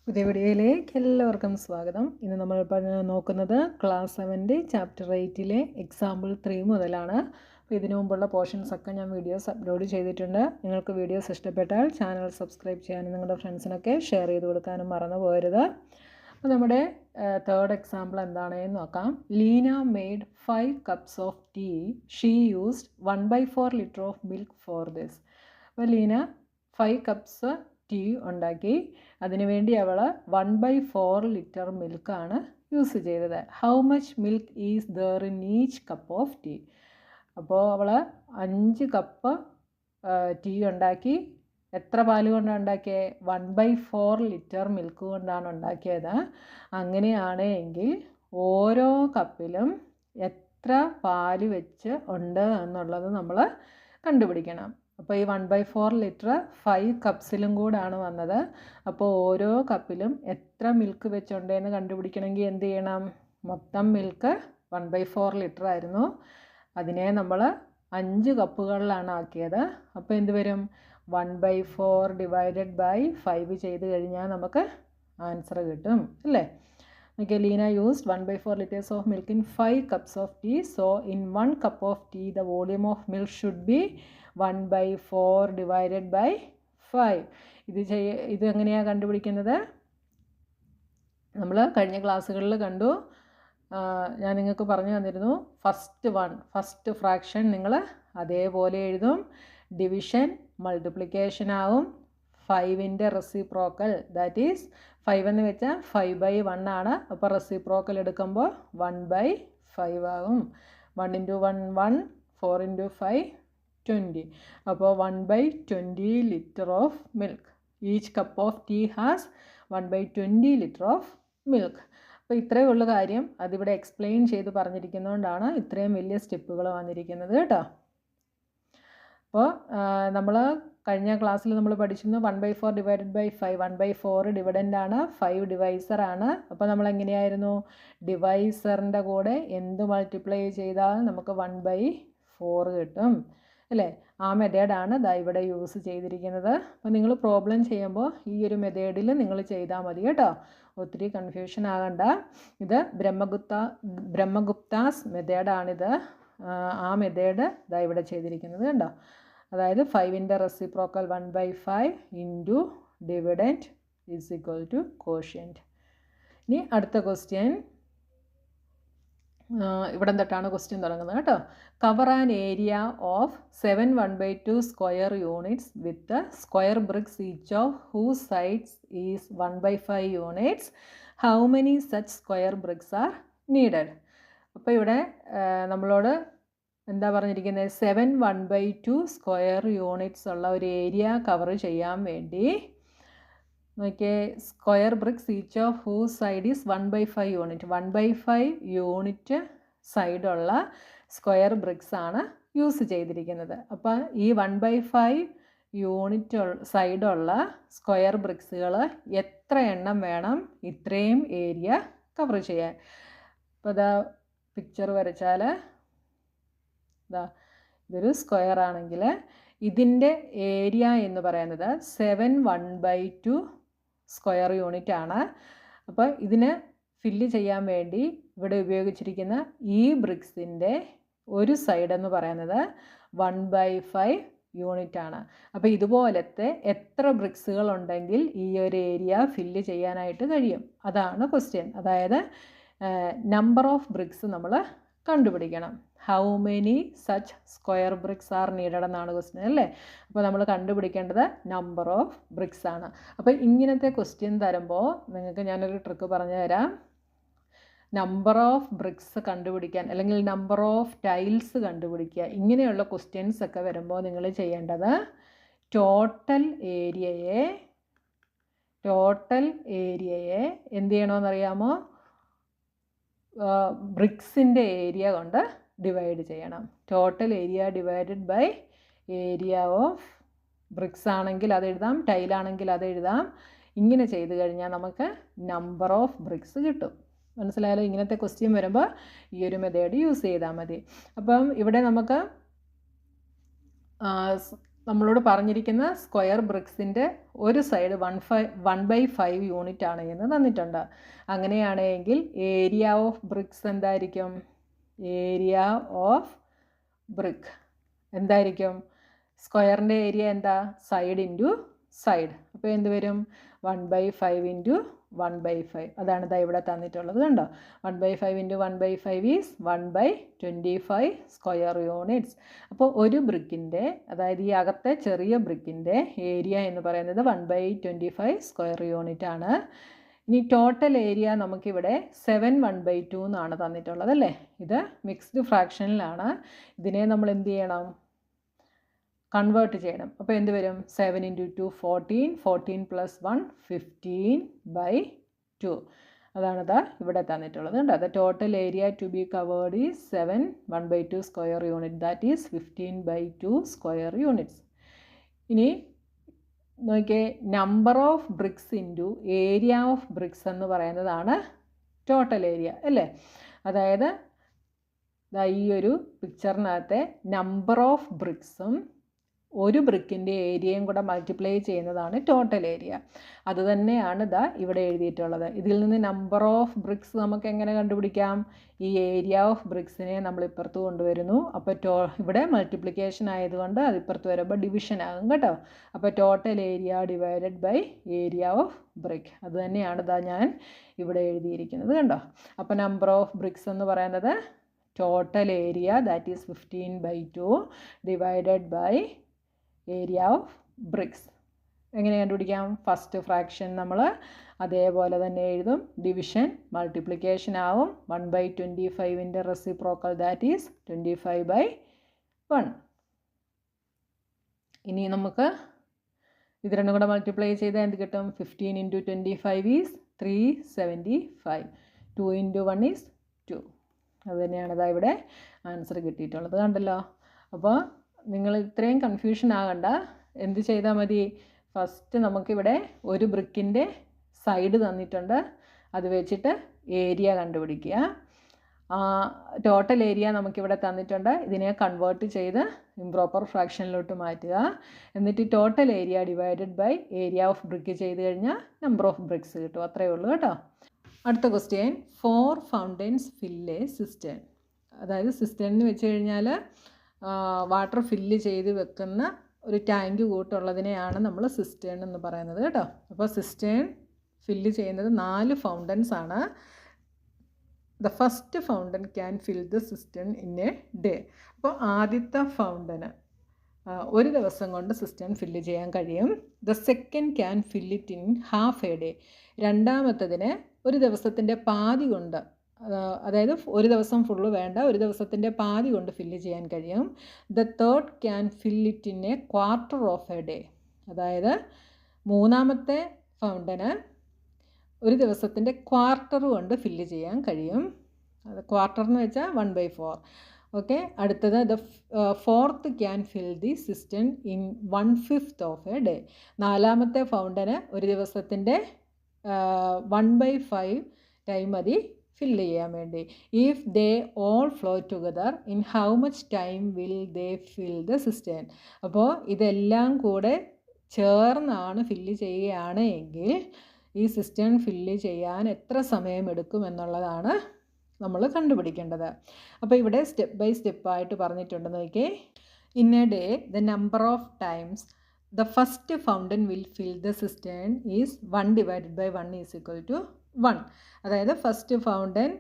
പുതിയ വീഡിയോയിലേക്ക് എല്ലാവർക്കും സ്വാഗതം. ഇന്ന് നമ്മൾ നോക്കുന്നത് ക്ലാസ് 7 ചാപ്റ്റർ 8 എക്സാമ്പിൾ 3 മുതലാണ്. അപ്പോൾ ഇതിനു മുമ്പുള്ള പോർഷൻസ് ഒക്കെ ഞാൻ വീഡിയോസ് അപ്ലോഡ് ചെയ്തിട്ടുണ്ട്. നിങ്ങൾക്ക് വീഡിയോസ് ഇഷ്ടപ്പെട്ടാൽ ചാനൽ സബ്സ്ക്രൈബ് ചെയ്യാനും നിങ്ങളുടെ ഫ്രണ്ട്സിനൊക്കെ ഷെയർ ചെയ്ത് കൊടുക്കാനും മറന്നു പോകരുത്. അപ്പോൾ നമ്മുടെ തേർഡ് എക്സാമ്പിൾ എന്താണെന്ന് നോക്കാം. Leena made 5 cups of tea. She used 1/4 liter of milk for this. അപ്പോൾ ലീന 5 cups ടീ ഉണ്ടാക്കി. അതിനുവേണ്ടി അവൾ 1/4 liter മിൽക്കാണ് യൂസ് ചെയ്തത്. How much milk is there in each cup of tea. അപ്പോൾ അവൾ 5 കപ്പ് ടീ ഉണ്ടാക്കി. എത്ര പാല് കൊണ്ടാണ് ഉണ്ടാക്കിയത്? 1/4 liter മിൽക്ക് കൊണ്ടാണ് ഉണ്ടാക്കിയത്. അങ്ങനെയാണ് എങ്കിൽ ഓരോ കപ്പിലും എത്ര പാല് വെച്ച് ഉണ്ട് എന്നുള്ളത് നമ്മൾ കണ്ടുപിടിക്കണം. അപ്പോൾ ഈ 1/4 liter 5 കപ്സിലും കൂടാണ് വന്നത്. അപ്പോൾ ഓരോ കപ്പിലും എത്ര മിൽക്ക് വെച്ചുണ്ടെന്ന് കണ്ടുപിടിക്കണമെങ്കിൽ എന്ത് ചെയ്യണം? മൊത്തം മിൽക്ക് 1/4 liter ആയിരുന്നു. അതിനെ നമ്മൾ 5 കപ്പുകളിലാണ് ആക്കിയത്. അപ്പോൾ എന്ത് വരും? 1/4 ഡിവൈഡഡ് ബൈ 5 ചെയ്ത് കഴിഞ്ഞാൽ നമുക്ക് ആൻസർ കിട്ടും അല്ലേ? Okay, Lina used 1/4 liters of milk in 5 cups of tea. So, in 1 cup of tea, the volume of milk should be 1/4 divided by 5. ഇത് എങ്ങനെയാണ് കണ്ടുപിടിക്കുന്നത്? നമ്മൾ കഴിഞ്ഞ ക്ലാസ്സുകളിൽ കണ്ടു. ഞാൻ നിങ്ങൾക്ക് പറഞ്ഞു തന്നിരുന്നു. ഫസ്റ്റ് ഫ്രാക്ഷൻ നിങ്ങൾ അതേപോലെ എഴുതും. ഡിവിഷൻ മൾട്ടിപ്ലിക്കേഷൻ ആവും. 5ൻ്റെ റെസിപ്രോക്കൽ, ദാറ്റ് ഈസ് 5 എന്ന് വെച്ചാൽ 5/1 ആണ്. അപ്പോൾ റെസിപ്രോക്കൽ എടുക്കുമ്പോൾ 1/5 ആകും. 1 × 1 1, 4 × 5 20. അപ്പോൾ 1/20 liter of milk. Each cup of tea has 1/20 liter of milk. അപ്പോൾ ഇത്രയേ ഉള്ളൂ കാര്യം. അതിവിടെ എക്സ്പ്ലെയിൻ ചെയ്ത് പറഞ്ഞിരിക്കുന്നതുകൊണ്ടാണ് ഇത്രയും വലിയ സ്റ്റെപ്പുകൾ വന്നിരിക്കുന്നത് കേട്ടോ. അപ്പോൾ നമ്മൾ കഴിഞ്ഞ ക്ലാസ്സിൽ നമ്മൾ പഠിച്ചിരുന്നു 1/4 ഡിവൈഡഡ് ബൈ 5. 1/4 ഡിവിഡൻ്റ് ആണ്, 5 ഡിവൈസർ ആണ്. അപ്പോൾ നമ്മൾ എങ്ങനെയായിരുന്നു? ഡിവൈസറിൻ്റെ കൂടെ എന്ത് മൾട്ടിപ്ലൈ ചെയ്താൽ നമുക്ക് 1/4 കിട്ടും അല്ലേ? ആ മെത്തേഡാണ് ഇവിടെ യൂസ് ചെയ്തിരിക്കുന്നത്. അപ്പോൾ നിങ്ങൾ പ്രോബ്ലം ചെയ്യുമ്പോൾ ഈ ഒരു മെത്തേഡിൽ നിങ്ങൾ ചെയ്താൽ മതി കേട്ടോ. ഒത്തിരി കൺഫ്യൂഷൻ ആകണ്ട. ഇത് ബ്രഹ്മഗുപ്താസ് മെത്തേഡാണിത്. ആ മെത്തേഡ് ഇവിടെ ചെയ്തിരിക്കുന്നത് കണ്ടോ. അതായത് 5ൻ്റെ reciprocal 1/5 into dividend is equal to quotient. ഇനി അടുത്ത ക്വസ്റ്റ്യൻ. ഇവിടെ തൊട്ടാണ് ക്വസ്റ്റ്യൻ തുടങ്ങുന്നത് കേട്ടോ. Cover an area of 7 1/2 square units with square bricks each of whose sides is 1/5 units. How many such square bricks are needed. അപ്പോൾ ഇവിടെ നമ്മളോട് എന്താ പറഞ്ഞിരിക്കുന്നത്? 7 1/2 സ്ക്വയർ യൂണിറ്റ്സ് ഉള്ള ഒരു ഏരിയ കവർ ചെയ്യാൻ വേണ്ടി നോക്കിയേ, square bricks each of whose side is 1/5 unit. 1/5 unit സൈഡുള്ള സ്ക്വയർ ബ്രിക്സ് ആണ് യൂസ് ചെയ്തിരിക്കുന്നത്. അപ്പോൾ ഈ 1/5 യൂണിറ്റ് സൈഡുള്ള സ്ക്വയർ ബ്രിക്സുകൾ എത്ര എണ്ണം വേണം ഇത്രയും ഏരിയ കവർ ചെയ്യാൻ? അപ്പോൾ ഇതാ പിക്ചർ വരച്ചാൽ ഇതൊരു സ്ക്വയർ ആണെങ്കിൽ ഇതിൻ്റെ ഏരിയ എന്ന് പറയുന്നത് 7 1/2 സ്ക്വയർ യൂണിറ്റ് ആണ്. അപ്പോൾ ഇതിന് ഫില്ല് ചെയ്യാൻ വേണ്ടി ഇവിടെ ഉപയോഗിച്ചിരിക്കുന്ന ഈ ബ്രിക്സിൻ്റെ ഒരു സൈഡ് എന്ന് പറയുന്നത് 1/5 യൂണിറ്റ് ആണ്. അപ്പോൾ ഇതുപോലത്തെ എത്ര ബ്രിക്സുകൾ ഉണ്ടെങ്കിൽ ഈ ഒരു ഏരിയ ഫില്ല് ചെയ്യാനായിട്ട് കഴിയും? അതാണ് ക്വസ്റ്റ്യൻ. അതായത് നമ്പർ ഓഫ് ബ്രിക്സ് നമ്മൾ കണ്ടുപിടിക്കണം. How many such square bricks are needed എന്നാണ് ക്വസ്റ്റ്യൻ അല്ലേ? അപ്പോൾ നമ്മൾ കണ്ടുപിടിക്കേണ്ടത് നമ്പർ ഓഫ് ബ്രിക്സ് ആണ്. അപ്പോൾ ഇങ്ങനത്തെ ക്വസ്റ്റ്യൻ തരുമ്പോൾ നിങ്ങൾക്ക് ഞാനൊരു ട്രിക്ക് പറഞ്ഞു തരാം. നമ്പർ ഓഫ് ബ്രിക്സ് കണ്ടുപിടിക്കാൻ അല്ലെങ്കിൽ നമ്പർ ഓഫ് ടൈൽസ് കണ്ടുപിടിക്കുക, ഇങ്ങനെയുള്ള ക്വസ്റ്റ്യൻസ് ഒക്കെ വരുമ്പോൾ നിങ്ങൾ ചെയ്യേണ്ടത് ടോട്ടൽ ഏരിയയെ എന്ത് ചെയ്യണമെന്നറിയാമോ? ബ്രിക്സിൻ്റെ ഏരിയ കൊണ്ട് ഡിവൈഡ് ചെയ്യണം. Total area divided by area of bricks ആണെങ്കിൽ അത് എഴുതാം, ടൈലാണെങ്കിൽ അത് എഴുതാം. ഇങ്ങനെ ചെയ്ത് കഴിഞ്ഞാൽ നമുക്ക് നമ്പർ ഓഫ് ബ്രിക്സ് കിട്ടും. മനസ്സിലായാലോ? ഇങ്ങനത്തെ ക്വസ്റ്റ്യൻ വരുമ്പോൾ ഈ ഒരു മെത്തേഡ് യൂസ് ചെയ്താൽ മതി. അപ്പം ഇവിടെ നമുക്ക് നമ്മളോട് പറഞ്ഞിരിക്കുന്ന സ്ക്വയർ ബ്രിക്സിൻ്റെ ഒരു സൈഡ് 1/5 യൂണിറ്റ് ആണ് എന്ന് തന്നിട്ടുണ്ട്. അങ്ങനെയാണെങ്കിൽ ഏരിയ ഓഫ് ബ്രിക്സ് എന്തായിരിക്കും? ഏരിയ ഓഫ് ബ്രിക്ക് എന്തായിരിക്കും? സ്ക്വയറിൻ്റെ ഏരിയ എന്താ? Side into side. അപ്പോൾ എന്ത് വരും? 1/5 ഇൻറ്റു 1/5. അതാണ് ഇതാ ഇവിടെ തന്നിട്ടുള്ളത്. കണ്ടോ? 1/5 ഇൻറ്റു 1/5 ഈസ് 1/25 സ്ക്വയർ യൂണിറ്റ്സ്. അപ്പോൾ ഒരു ബ്രിക്കിൻ്റെ, അതായത് ഈ അകത്തെ ചെറിയ ബ്രിക്കിൻ്റെ ഏരിയ എന്ന് പറയുന്നത് 1/25 സ്ക്വയർ യൂണിറ്റ് ആണ്. ഇനി ടോട്ടൽ ഏരിയ നമുക്കിവിടെ 7/1/2 എന്നാണ് തന്നിട്ടുള്ളത് അല്ലേ? ഇത് മിക്സ്ഡ് ഫ്രാക്ഷനിലാണ്. ഇതിനെ നമ്മൾ എന്ത് ചെയ്യണം? കൺവേർട്ട് ചെയ്യണം. അപ്പോൾ എന്ത് വരും? 7 ഇൻറ്റു 2 14, 14 പ്ലസ് 1 15/2. അതാണിത് ഇവിടെ തന്നിട്ടുള്ളത്. കണ്ടോ? The total area to be covered is 7/1/2 square unit, that is 15/2 square units. ഇനി നോക്കിയേ, number of bricks into area of bricks എന്ന് പറയുന്നതാണ് ടോട്ടൽ ഏരിയ അല്ലേ? അതായത് ഈ ഒരു പിക്ചറിനകത്തെ നമ്പർ ഓഫ് ബ്രിക്സും ഒരു ബ്രിക്കിൻ്റെ ഏരിയയും കൂടെ മൾട്ടിപ്ലൈ ചെയ്യുന്നതാണ് ടോട്ടൽ ഏരിയ. അതുതന്നെയാണ് ഇതാ ഇവിടെ എഴുതിയിട്ടുള്ളത്. ഇതിൽ നിന്ന് നമ്പർ ഓഫ് ബ്രിക്സ് നമുക്ക് എങ്ങനെ കണ്ടുപിടിക്കാം? ഈ ഏരിയ ഓഫ് ബ്രിക്സിനെ നമ്മൾ ഇപ്പുറത്ത് കൊണ്ടുവരുന്നു. അപ്പോൾ ഇവിടെ മൾട്ടിപ്ലിക്കേഷൻ ആയതുകൊണ്ട് അത് ഇപ്പുറത്ത് വരുമ്പോൾ ഡിവിഷൻ ആകും കേട്ടോ. അപ്പോൾ total area divided by area of brick. അത് തന്നെയാണ് ഇതാ ഞാൻ ഇവിടെ എഴുതിയിരിക്കുന്നത്. കണ്ടോ? അപ്പോൾ നമ്പർ ഓഫ് ബ്രിക്സ് എന്ന് പറയുന്നത് total area, that is 15/2 divided by area of bricks. എങ്ങനെ കണ്ടുപിടിക്കാം? ഫസ്റ്റ് ഫ്രാക്ഷൻ നമ്മൾ അതേപോലെ തന്നെ എഴുതും. ഡിവിഷൻ മൾട്ടിപ്ലിക്കേഷൻ ആവും. 1/25ൻ്റെ റെസിപ്രോക്കൽ, ദാറ്റ് ഈസ് 25/1. ഇനി നമുക്ക് ഇത് രണ്ടും കൂടെ മൾട്ടിപ്ലൈ ചെയ്താൽ എന്ത് കിട്ടും? 15 ഇൻറ്റു 25 ഈസ് 375. 2 into 1 is 2. അത് തന്നെയാണ് ഇതാ ഇവിടെ ആൻസർ കിട്ടിയിട്ടുള്ളത്. കണ്ടല്ലോ? അപ്പോൾ നിങ്ങൾ ഇത്രയും കൺഫ്യൂഷൻ ആകണ്ട. എന്ത് ചെയ്താൽ മതി? ഫസ്റ്റ് നമുക്കിവിടെ ഒരു ബ്രിക്കിൻ്റെ സൈഡ് തന്നിട്ടുണ്ട്. അത് വെച്ചിട്ട് ഏരിയ കണ്ടുപിടിക്കുക. ടോട്ടൽ ഏരിയ നമുക്കിവിടെ തന്നിട്ടുണ്ട്. ഇതിനെ കൺവേർട്ട് ചെയ്ത് ഇംപ്രോപ്പർ ഫ്രാക്ഷനിലോട്ട് മാറ്റുക. എന്നിട്ട് total area divided by area of brick ചെയ്ത് കഴിഞ്ഞാൽ നമ്പർ ഓഫ് ബ്രിക്സ് കിട്ടും. അത്രയേ ഉള്ളൂ കേട്ടോ. അടുത്ത question, 4 fountains fill a cistern. അതായത് സിസ്റ്റേൺ എന്ന് വെച്ച് കഴിഞ്ഞാൽ വാട്ടർ ഫില്ല് ചെയ്ത് വെക്കുന്ന ഒരു ടാങ്ക് കൂട്ടുള്ളതിനെയാണ് നമ്മൾ സിസ്റ്റേൺ എന്ന് പറയുന്നത് കേട്ടോ. അപ്പോൾ സിസ്റ്റേൺ ഫില്ല് ചെയ്യുന്നത് 4 ഫൗണ്ടൻസ് ആണ്. The first fountain can fill the cistern in a day. അപ്പോൾ ആദ്യത്തെ ഫൗണ്ടന് ഒരു ദിവസം കൊണ്ട് സിസ്റ്റേൺ ഫില്ല് ചെയ്യാൻ കഴിയും. The second can fill it in half a day. രണ്ടാമത്തതിന് ഒരു ദിവസത്തിൻ്റെ പാതി കൊണ്ട്, അതായത് ഒരു ദിവസം ഫുള്ള് വേണ്ട, ഒരു ദിവസത്തിൻ്റെ പാതി കൊണ്ട് ഫില്ല് ചെയ്യാൻ കഴിയും. The third can fill it in a quarter of a day. അതായത് മൂന്നാമത്തെ ഫൗണ്ടന് ഒരു ദിവസത്തിൻ്റെ ക്വാർട്ടർ കൊണ്ട് ഫില്ല് ചെയ്യാൻ കഴിയും. അത് ക്വാർട്ടർ എന്ന് വെച്ചാൽ 1/4. ഓക്കെ. അടുത്തത് the fourth can fill the cistern in 1/5 of a day. നാലാമത്തെ ഫൗണ്ടന് ഒരു ദിവസത്തിൻ്റെ 1/5 ടൈം മതി ഫില്ല് ചെയ്യാൻ വേണ്ടി. If they all flow together in how much time will they fill the cistern. അപ്പോൾ ഇതെല്ലാം കൂടെ ചേർന്നാണ് ഫില്ല് ചെയ്യുകയാണ് എങ്കിൽ ഈ സിസ്റ്റേൺ ഫില്ല് ചെയ്യാൻ എത്ര സമയമെടുക്കും എന്നുള്ളതാണ് നമ്മൾ കണ്ടുപിടിക്കേണ്ടത്. അപ്പോൾ ഇവിടെ സ്റ്റെപ്പ് ബൈ സ്റ്റെപ്പായിട്ട് പറഞ്ഞിട്ടുണ്ട്. നോക്കിയേ, in a day the number of times the first fountain will fill the cistern is 1 divided by 1 is equal to 1. അതായത് ഫസ്റ്റ് ഫൗണ്ടൻ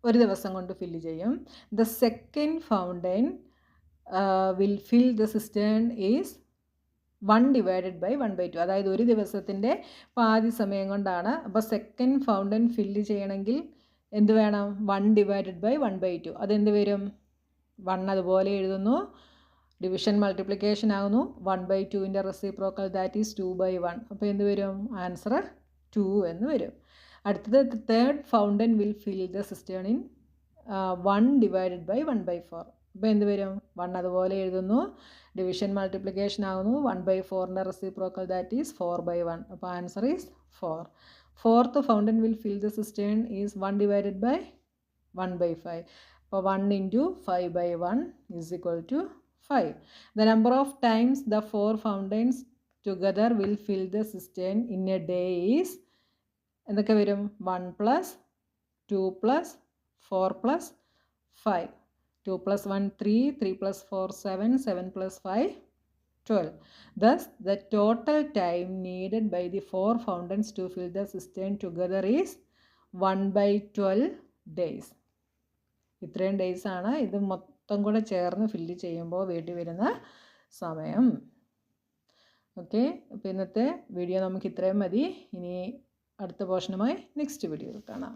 ഒരു ദിവസം കൊണ്ട് ഫില്ല് ചെയ്യും. The second fountain will fill the cistern is 1 divided by 1/2. അതായത് ഒരു ദിവസത്തിൻ്റെ പാതി സമയം കൊണ്ടാണ്. അപ്പോൾ സെക്കൻഡ് ഫൗണ്ടൻ ഫില്ല് ചെയ്യണമെങ്കിൽ എന്ത് വേണം? 1 ഡിവൈഡഡ് ബൈ 1/2. അതെന്ത് വരും? 1 അതുപോലെ എഴുതുന്നു. ഡിവിഷൻ മൾട്ടിപ്ലിക്കേഷൻ ആകുന്നു. 1/2ൻ്റെ റെസിപ്രോക്കൽ, ദാറ്റ് ഈസ് 2/1. അപ്പോൾ എന്ത് വരും? ആൻസർ 2 എന്ന് വരും. അടുത്തത് third fountain will fill the cistern in 1 divided by 1/4. അപ്പോൾ എന്ത് വരും? 1 അതുപോലെ എഴുതുന്നു. ഡിവിഷൻ മൾട്ടിപ്ലിക്കേഷൻ ആകുന്നു. 1/4ൻ്റെ റെസിപ്രോക്കൽ, ദാറ്റ് ഈസ് 4/1. അപ്പോൾ answer is 4. Fourth fountain will fill the cistern is 1 divided by 1/5. അപ്പോൾ 1 into 5/1 is equal to 5. The number of times the 4 fountains together will fill the cistern in a day is എന്തൊക്കെ വരും 1 plus 2 plus 4 plus 5. 2 plus 1 3, 3 plus 4 7, 7 plus 5 12. Thus, the total time needed by the 4 fountains to fill the cistern together is 1/12 days. ഇത്രയും days ആണ് ഇത് മൊത്തം കൂടെ ചേർന്ന് fill ചെയ്യുമ്പോൾ വേണ്ടി വരുന്ന സമയം. ഓക്കെ, അപ്പോൾ ഇന്നത്തെ വീഡിയോ നമുക്ക് ഇത്രയും മതി. ഇനി അടുത്ത പോർഷനുമായി നെക്സ്റ്റ് വീഡിയോയിൽ കാണാം.